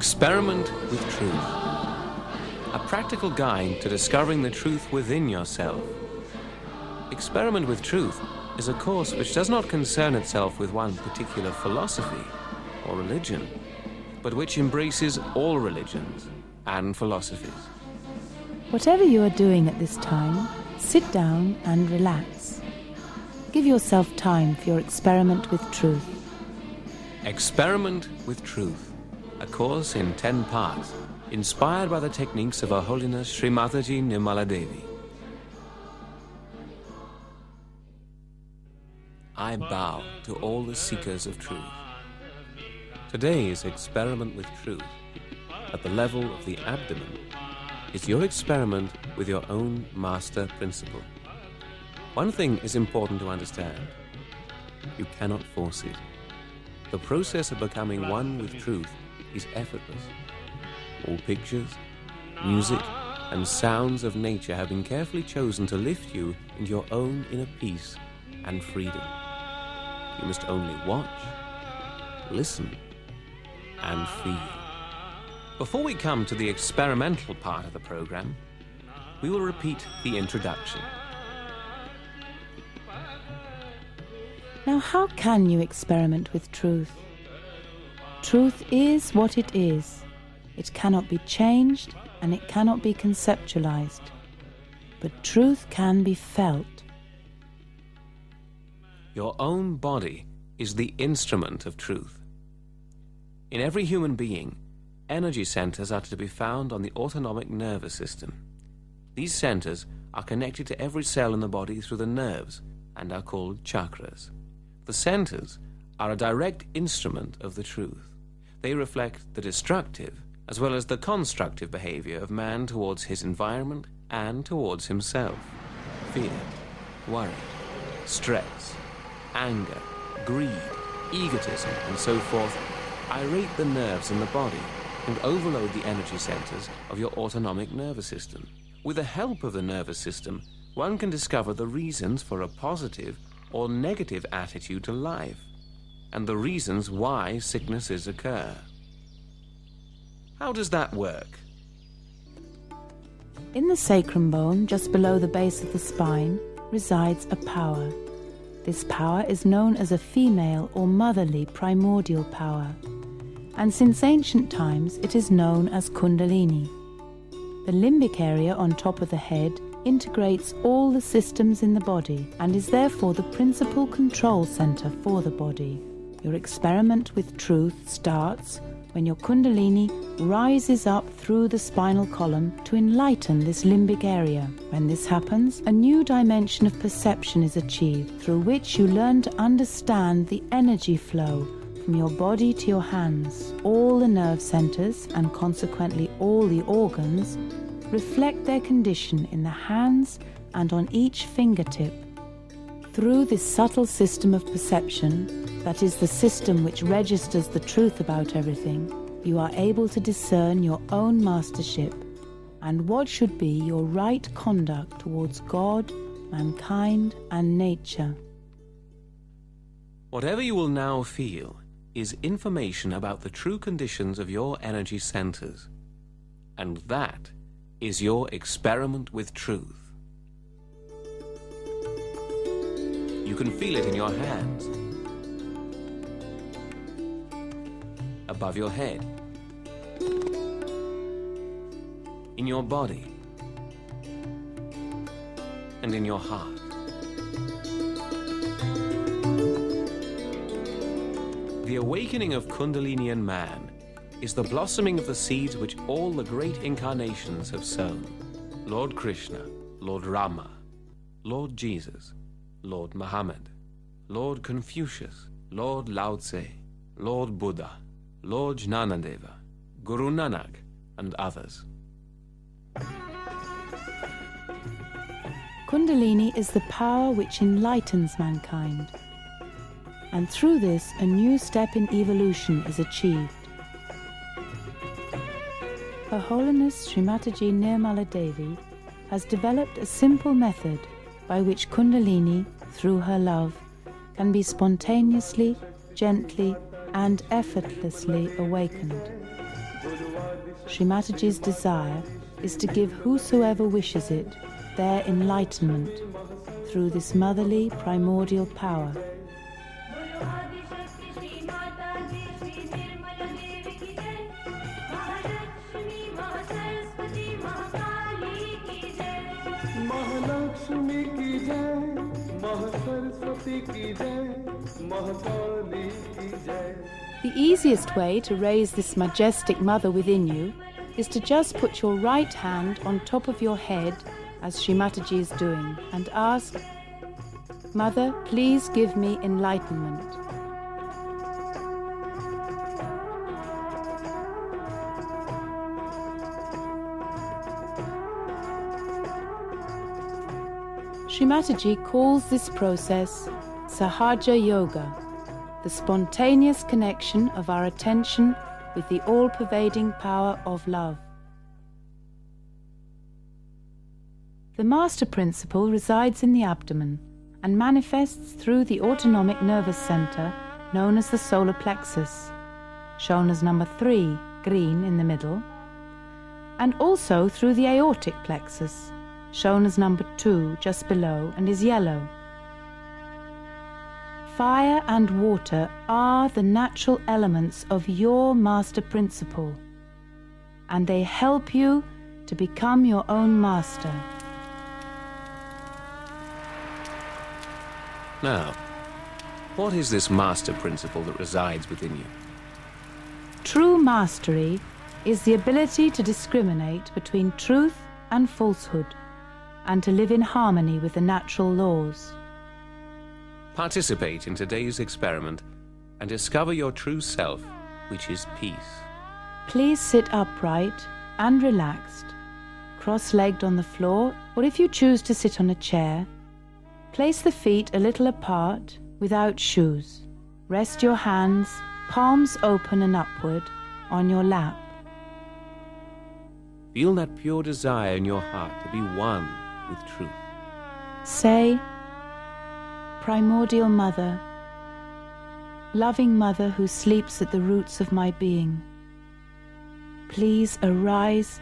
Experiment with Truth. A practical guide to discovering the truth within yourself. Experiment with Truth is a course which does not concern itself with one particular philosophy or religion, but which embraces all religions and philosophies. Whatever you are doing at this time, sit down and relax. Give yourself time for your experiment with truth. Experiment with Truth, a course in 10 parts, inspired by the techniques of Her Holiness Sri Mataji Nirmala Devi. I bow to all the seekers of truth. Today's experiment with truth, at the level of the abdomen, is your experiment with your own master principle. One thing is important to understand. You cannot force it. The process of becoming one with truth is effortless. All pictures, music, and sounds of nature have been carefully chosen to lift you into your own inner peace and freedom. You must only watch, listen, and feel. Before we come to the experimental part of the program, we will repeat the introduction. Now, how can you experiment with truth? Truth is what it is. It cannot be changed and it cannot be conceptualized. But truth can be felt. Your own body is the instrument of truth. In every human being, energy centers are to be found on the autonomic nervous system. These centers are connected to every cell in the body through the nerves and are called chakras. The centers are a direct instrument of the truth. They reflect the destructive as well as the constructive behavior of man towards his environment and towards himself. Fear, worry, stress, anger, greed, egotism, and so forth irate the nerves in the body and overload the energy centers of your autonomic nervous system. With the help of the nervous system, one can discover the reasons for a positive or negative attitude to life, and the reasons why sicknesses occur. How does that work? In the sacrum bone, just below the base of the spine, resides a power. This power is known as a female or motherly primordial power, and since ancient times it is known as Kundalini. The limbic area on top of the head integrates all the systems in the body and is therefore the principal control center for the body. Your experiment with truth starts when your Kundalini rises up through the spinal column to enlighten this limbic area. When this happens, a new dimension of perception is achieved through which you learn to understand the energy flow from your body to your hands. All the nerve centers and consequently all the organs reflect their condition in the hands and on each fingertip. Through this subtle system of perception, that is the system which registers the truth about everything, you are able to discern your own mastership and what should be your right conduct towards God, mankind, and nature. Whatever you will now feel is information about the true conditions of your energy centers, and that is your experiment with truth. You can feel it in your hands, above your head, in your body, and in your heart. The awakening of Kundalini in man is the blossoming of the seeds which all the great incarnations have sown. Lord Krishna, Lord Rama, Lord Jesus, Lord Muhammad, Lord Confucius, Lord Lao Tse, Lord Buddha, Lord Jnanadeva, Guru Nanak, and others. Kundalini is the power which enlightens mankind, and through this a new step in evolution is achieved. Her Holiness Sri Mataji Nirmala Devi has developed a simple method by which Kundalini, through her love, can be spontaneously, gently, and effortlessly awakened. Sri Mataji's desire is to give whosoever wishes it their enlightenment through this motherly primordial power. The easiest way to raise this majestic mother within you is to just put your right hand on top of your head, as Sri Mataji is doing, and ask, "Mother, please give me enlightenment." Sri Mataji calls this process Sahaja Yoga, the spontaneous connection of our attention with the all-pervading power of love. The master principle resides in the abdomen and manifests through the autonomic nervous center known as the solar plexus, shown as number 3, green in the middle, and also through the aortic plexus, shown as number 2 just below and is yellow. Fire and water are the natural elements of your master principle, and they help you to become your own master. Now, what is this master principle that resides within you? True mastery is the ability to discriminate between truth and falsehood, and to live in harmony with the natural laws. Participate in today's experiment and discover your true self, which is peace. Please sit upright and relaxed, cross-legged on the floor, or if you choose to sit on a chair, place the feet a little apart without shoes. Rest your hands, palms open and upward, on your lap. Feel that pure desire in your heart to be one with truth. Say, "Primordial Mother, loving Mother who sleeps at the roots of my being, please arise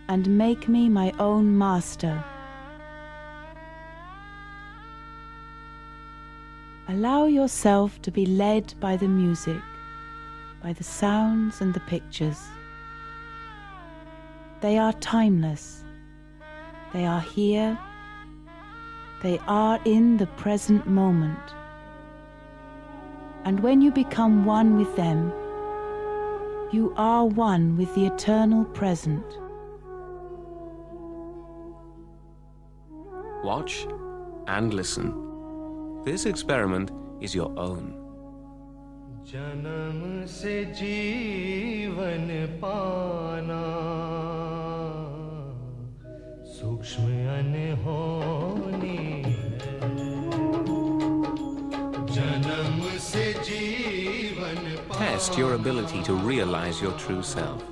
and make me my own master." Allow yourself to be led by the music, by the sounds and the pictures. They are timeless. They are here. They are in the present moment. And when you become one with them, you are one with the eternal present. Watch and listen. This experiment is your own. जन्म से जीवन पाना सूक्ष्म अनहोनी है जन्म से जीवन पाना. Test your ability to realize your true self.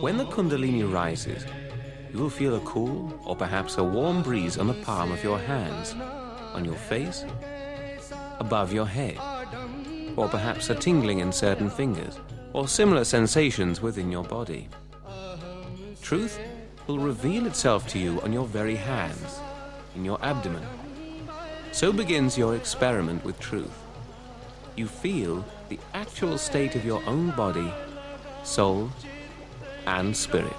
When the Kundalini rises, you will feel a cool or perhaps a warm breeze on the palm of your hands, on your face, above your head, or perhaps a tingling in certain fingers, or similar sensations within your body. Truth will reveal itself to you on your very hands, in your abdomen. So begins your experiment with truth. You feel the actual state of your own body, soul, and spirit.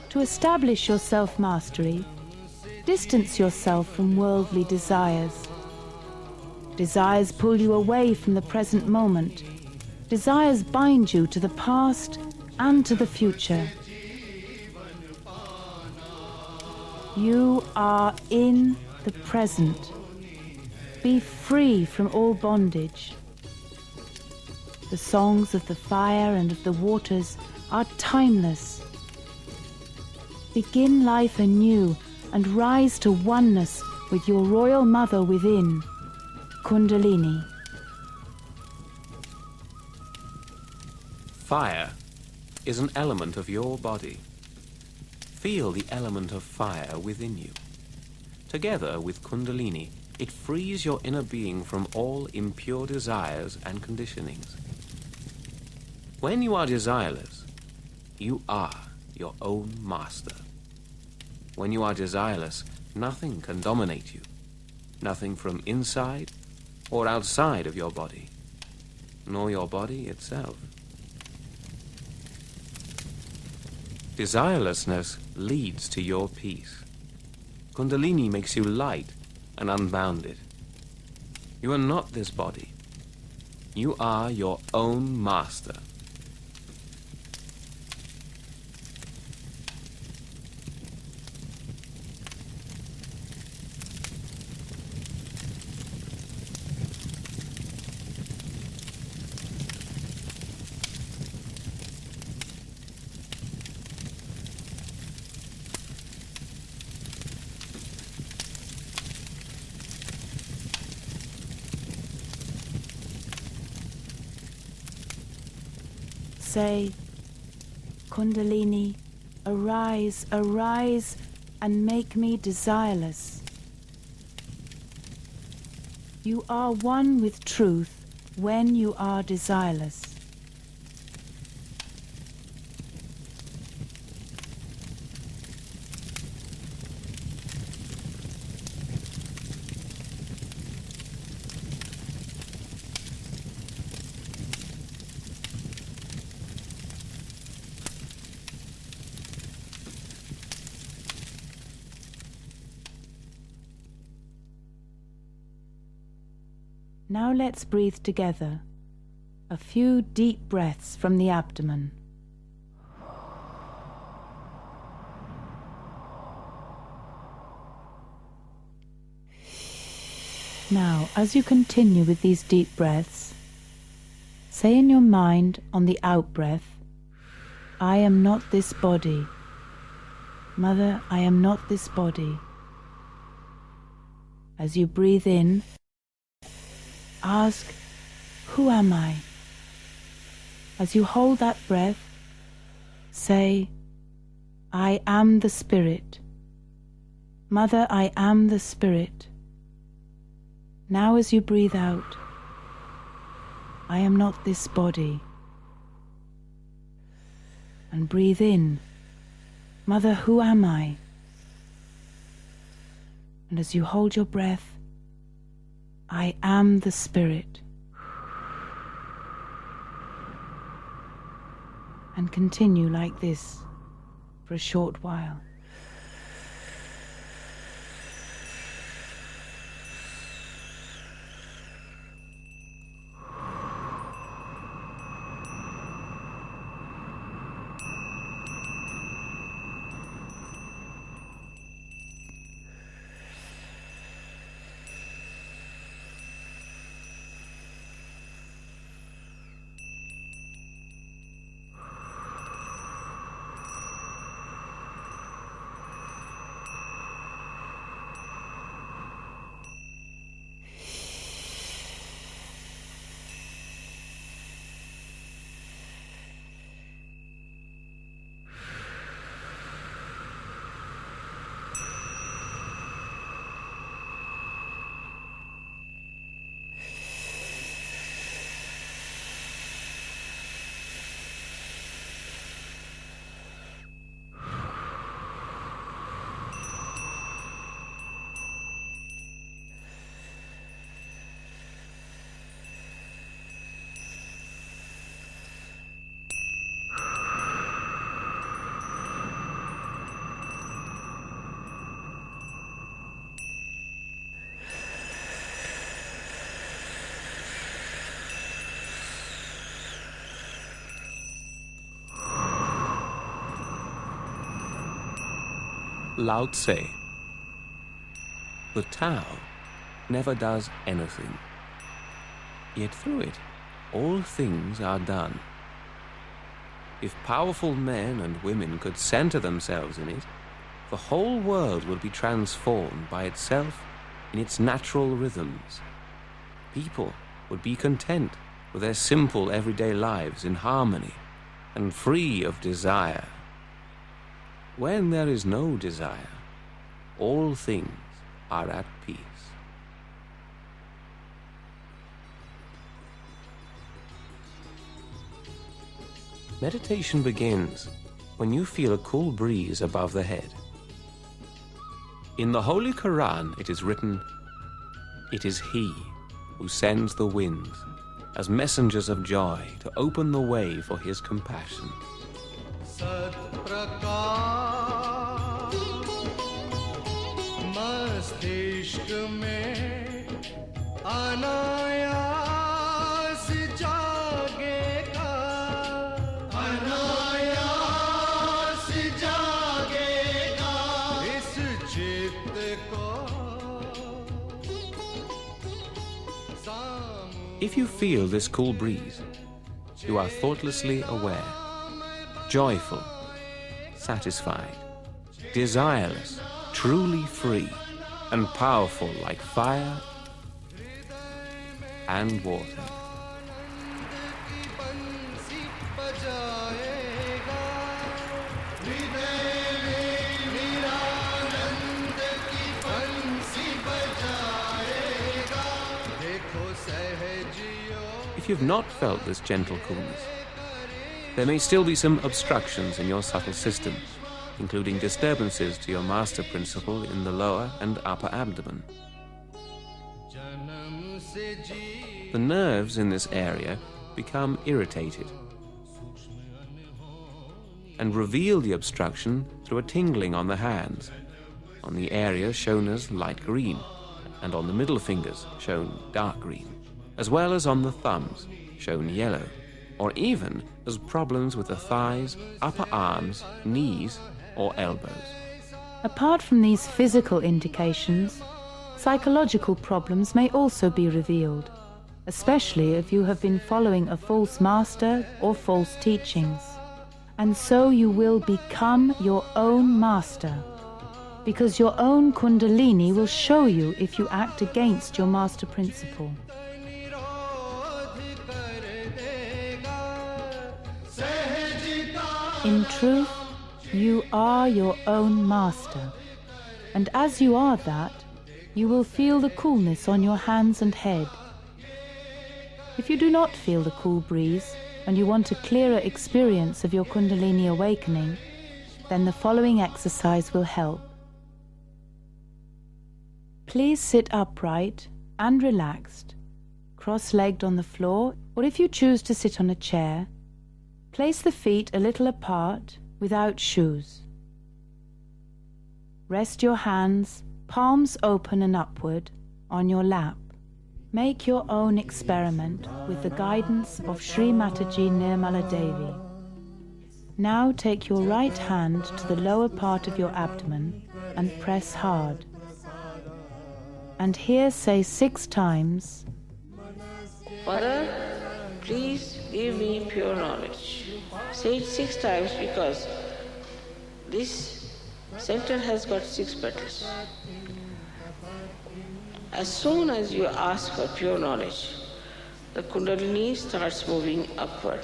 To establish your self-mastery, distance yourself from worldly desires. Desires pull you away from the present moment. Desires bind you to the past and to the future. You are in the present. Be free from all bondage. The songs of the fire and of the waters are timeless. Begin life anew and rise to oneness with your royal mother within, Kundalini. Fire is an element of your body. Feel the element of fire within you. Together with Kundalini, it frees your inner being from all impure desires and conditionings. When you are desireless, you are your own master. When you are desireless, nothing can dominate you. Nothing from inside or outside of your body, nor your body itself. Desirelessness leads to your peace. Kundalini makes you light and unbounded. You are not this body. You are your own master. Say, Kundalini, arise, arise, and make me desireless. You are one with truth when you are desireless. Now let's breathe together. A few deep breaths from the abdomen. Now, as you continue with these deep breaths, say in your mind on the out-breath, I am not this body. Mother, I am not this body. As you breathe in, ask, who am I? As you hold that breath, say, I am the Spirit. Mother, I am the Spirit. Now as you breathe out, I am not this body. And breathe in, Mother, who am I? And as you hold your breath, I am the Spirit. And continue like this for a short while. Lao Tse. The Tao never does anything, yet through it all things are done. If powerful men and women could center themselves in it, the whole world would be transformed by itself in its natural rhythms, people would be content with their simple everyday lives in harmony and free of desire. When there is no desire, all things are at peace. Meditation begins when you feel a cool breeze above the head. In the Holy Quran it is written, "It is He who sends the winds as messengers of joy to open the way for His compassion." सत प्रकाश मस्तिष्क में अनायास जागेगा, अनायास जागेगा इस चित्त को। If you feel this cool breeze, you are thoughtlessly aware, joyful, satisfied, desireless, truly free, and powerful like fire and water. If you've not felt this gentle coolness, there may still be some obstructions in your subtle system, including disturbances to your master principle in the lower and upper abdomen. The nerves in this area become irritated and reveal the obstruction through a tingling on the hands, on the area shown as light green, and on the middle fingers shown dark green, as well as on the thumbs shown yellow, or even as problems with the thighs, upper arms, knees, or elbows. Apart from these physical indications, psychological problems may also be revealed, especially if you have been following a false master or false teachings. And so you will become your own master, because your own Kundalini will show you if you act against your master principle. In truth, you are your own master, and as you are that, you will feel the coolness on your hands and head. If you do not feel the cool breeze, and you want a clearer experience of your Kundalini awakening, then the following exercise will help. Please sit upright and relaxed, cross-legged on the floor, or if you choose to sit on a chair, place the feet a little apart without shoes. Rest your hands, palms open and upward, on your lap. Make your own experiment with the guidance of Sri Mataji Nirmala Devi. Now take your right hand to the lower part of your abdomen and press hard. And here say 6 times, "Father, please give me pure knowledge." Say it 6 times because this center has got 6 petals. As soon as you ask for pure knowledge, the Kundalini starts moving upward.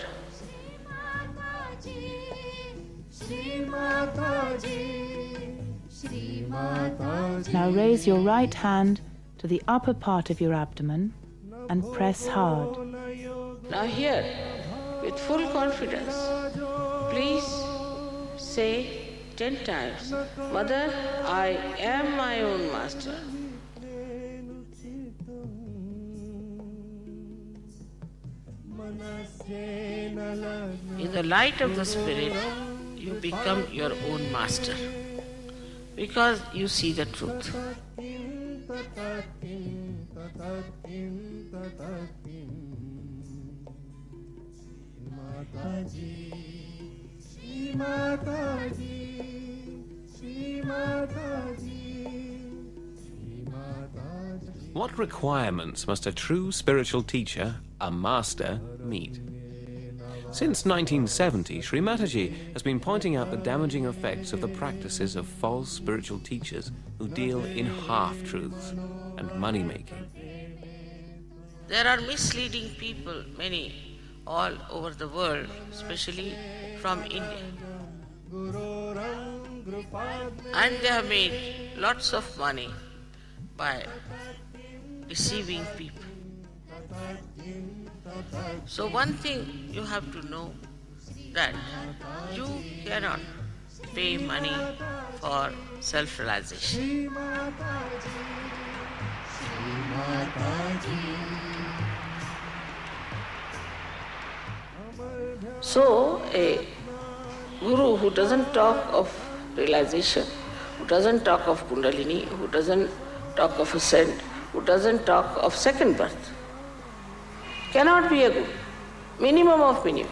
Now raise your right hand to the upper part of your abdomen and press hard. Now here, with full confidence, please say 10 times, "Mother, I am my own master." In the light of the Spirit, you become your own master because you see the truth. What requirements must a true spiritual teacher, a master, meet? Since 1970, Sri Mataji has been pointing out the damaging effects of the practices of false spiritual teachers who deal in half-truths and money-making. There are misleading people, many, all over the world, especially from India. And they have made lots of money by deceiving people. So one thing you have to know, that you cannot pay money for self-realization. So a guru who doesn't talk of realization, who doesn't talk of Kundalini, who doesn't talk of ascent, who doesn't talk of second birth, cannot be a guru. Minimum of minimum.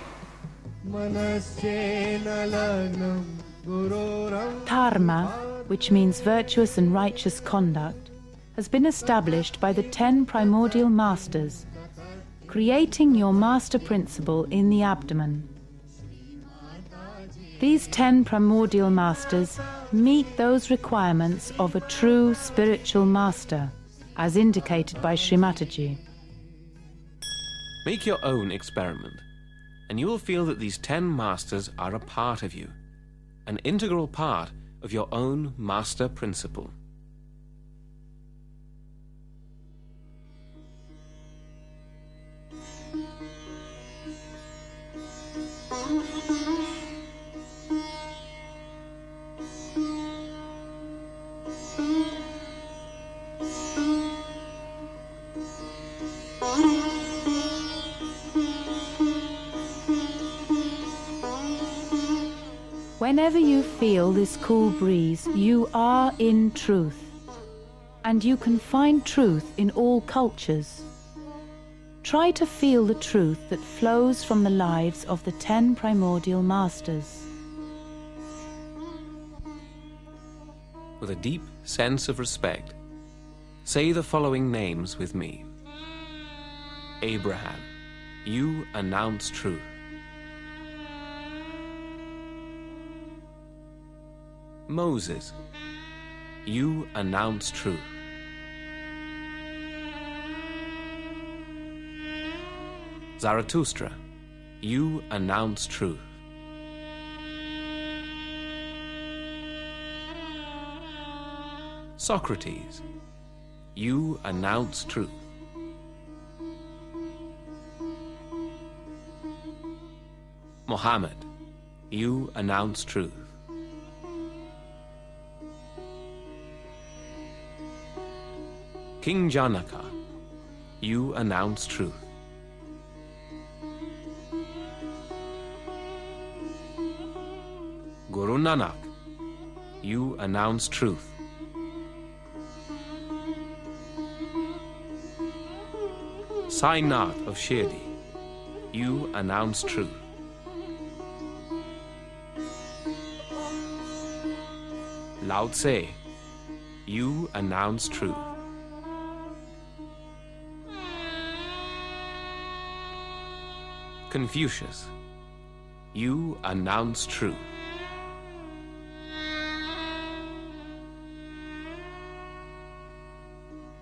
Dharma, which means virtuous and righteous conduct, has been established by the 10 primordial masters, creating your master principle in the abdomen. These 10 primordial masters meet those requirements of a true spiritual master, as indicated by Sri Mataji. Make your own experiment, and you will feel that these 10 masters are a part of you, an integral part of your own master principle. Whenever you feel this cool breeze, you are in truth, and you can find truth in all cultures. Try to feel the truth that flows from the lives of the 10 primordial masters. With a deep sense of respect, say the following names with me. Abraham, you announce truth. Moses, you announce truth. Zarathustra, you announce truth. Socrates, you announce truth. Muhammad, you announce truth. King Janaka, you announce truth. Guru Nanak, you announce truth. Sai Nath of Shirdi, you announce truth. Lao Tse, you announce truth. Confucius, you announce truth.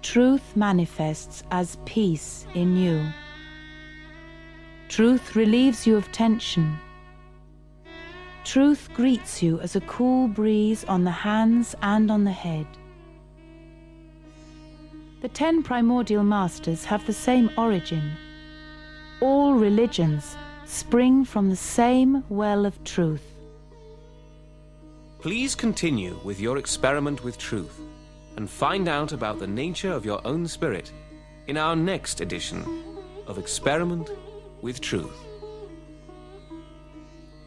Truth manifests as peace in you. Truth relieves you of tension. Truth greets you as a cool breeze on the hands and on the head. The 10 primordial masters have the same origin. All religions spring from the same well of truth. Please continue with your experiment with truth and find out about the nature of your own spirit in our next edition of Experiment with Truth.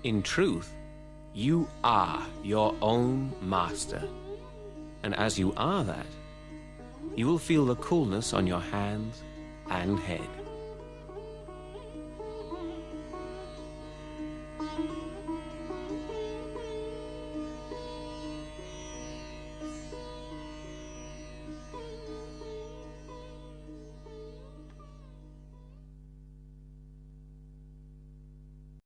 In truth, you are your own master, and as you are that, you will feel the coolness on your hands and head.